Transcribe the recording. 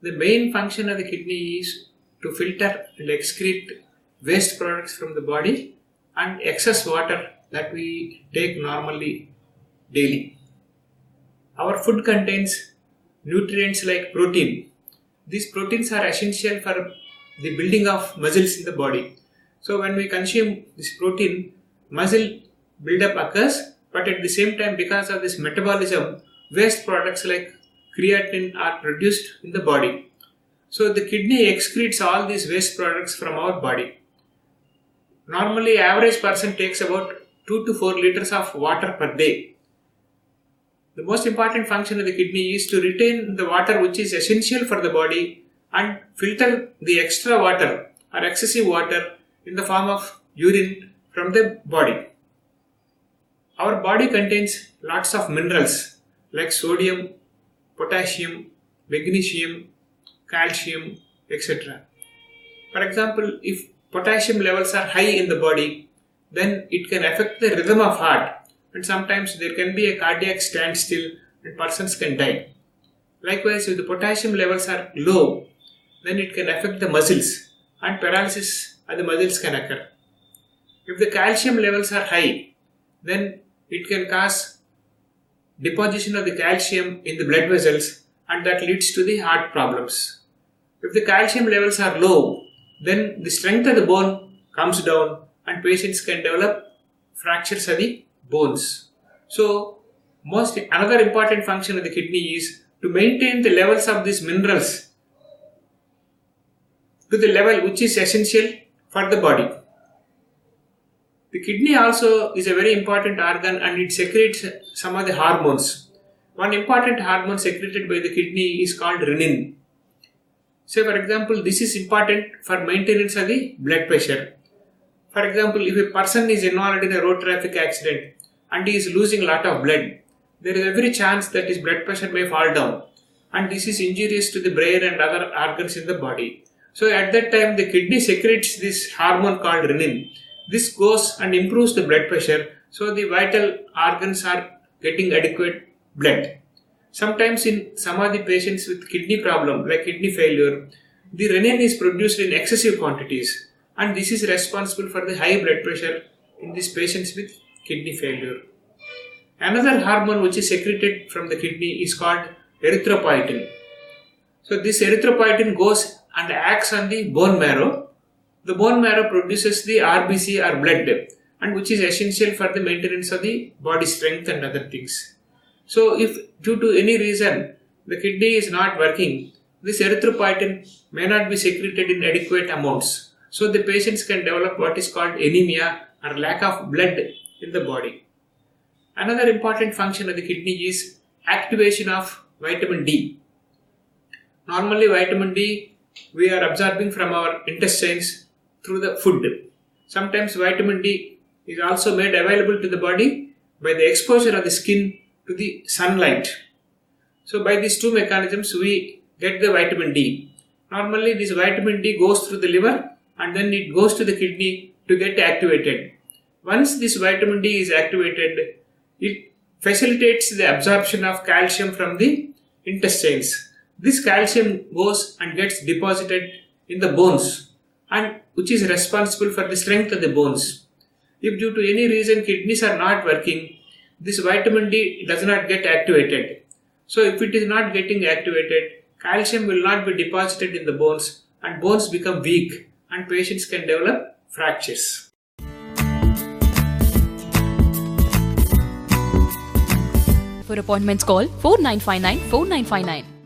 The main function of the kidney is to filter and excrete waste products from the body and excess water that we take normally daily. Our food contains nutrients like protein. These proteins are essential for the building of muscles in the body. So when we consume this protein, muscle buildup occurs, but at the same time, because of this metabolism, waste products like creatine are produced in the body. So the kidney excretes all these waste products from our body. Normally, average person takes about 2 to 4 liters of water per day. The most important function of the kidney is to retain the water which is essential for the body and filter the extra water or excessive water in the form of urine from the body. Our body contains lots of minerals like sodium, potassium, magnesium, calcium, etc. For example, if potassium levels are high in the body, then it can affect the rhythm of heart, and sometimes there can be a cardiac standstill and persons can die. Likewise, if the potassium levels are low, then it can affect the muscles and paralysis of the muscles can occur. If the calcium levels are high, then it can cause deposition of the calcium in the blood vessels and that leads to the heart problems. If the calcium levels are low, then the strength of the bone comes down and patients can develop fractures of the bones. So, another important function of the kidney is to maintain the levels of these minerals to the level which is essential for the body. The kidney also is a very important organ and it secretes some of the hormones. One important hormone secreted by the kidney is called renin. Say for example, this is important for maintenance of the blood pressure. For example, if a person is involved in a road traffic accident and he is losing a lot of blood, there is every chance that his blood pressure may fall down, and this is injurious to the brain and other organs in the body. So at that time the kidney secretes this hormone called renin. This goes and improves the blood pressure, so the vital organs are getting adequate blood. Sometimes in some of the patients with kidney problem like kidney failure, the renin is produced in excessive quantities, and this is responsible for the high blood pressure in these patients with kidney failure. Another hormone which is secreted from the kidney is called erythropoietin. So this erythropoietin goes and acts on the bone marrow. The bone marrow produces the RBC or blood, and which is essential for the maintenance of the body strength and other things. So if due to any reason the kidney is not working, this erythropoietin may not be secreted in adequate amounts. So the patients can develop what is called anemia or lack of blood in the body. Another important function of the kidney is activation of vitamin D. Normally vitamin D we are absorbing from our intestines through the food. Sometimes vitamin D is also made available to the body by the exposure of the skin to the sunlight. So by these two mechanisms we get the vitamin D. Normally this vitamin D goes through the liver and then it goes to the kidney to get activated. Once this vitamin D is activated, it facilitates the absorption of calcium from the intestines. This calcium goes and gets deposited in the bones, and which is responsible for the strength of the bones. If due to any reason kidneys are not working, this vitamin D does not get activated. So if it is not getting activated, calcium will not be deposited in the bones and bones become weak and patients can develop fractures. For appointments, call 4959 4959.